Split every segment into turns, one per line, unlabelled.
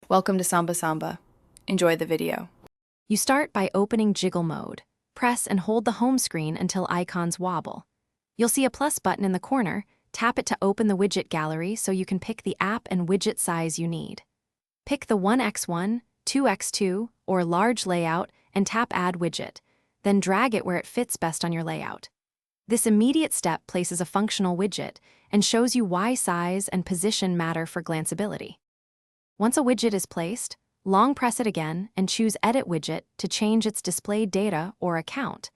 Welcome to Samba Samba. Enjoy the video.
You start by opening Jiggle Mode. Press and hold the home screen until icons wobble. You'll see a plus button in the corner. Tap it to open the widget gallery so you can pick the app and widget size you need. Pick the 1x1, 2x2, or large layout and tap Add Widget. Then drag it where it fits best on your layout. This immediate step places a functional widget and shows you why size and position matter for glanceability. Once a widget is placed, long press it again and choose Edit Widget to change its displayed data or account.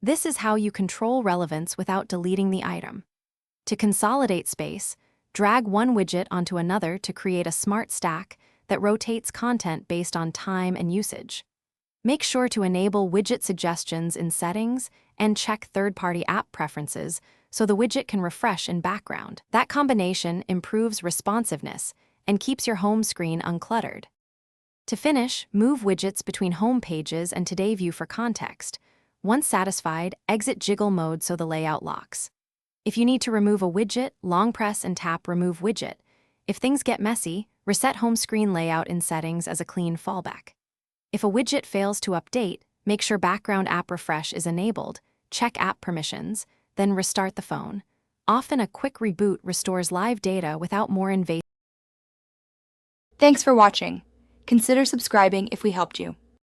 This is how you control relevance without deleting the item. To consolidate space, drag one widget onto another to create a smart stack that rotates content based on time and usage. Make sure to enable widget suggestions in settings and check third-party app preferences so the widget can refresh in background. That combination improves responsiveness and keeps your home screen uncluttered. To finish, move widgets between home pages and Today View for context. Once satisfied, exit Jiggle Mode so the layout locks. If you need to remove a widget, long press and tap Remove Widget. If things get messy, reset home screen layout in settings as a clean fallback. If a widget fails to update, make sure background app refresh is enabled, check app permissions, then restart the phone. Often a quick reboot restores live data without more invasive.
Thanks for watching. Consider subscribing if we helped you.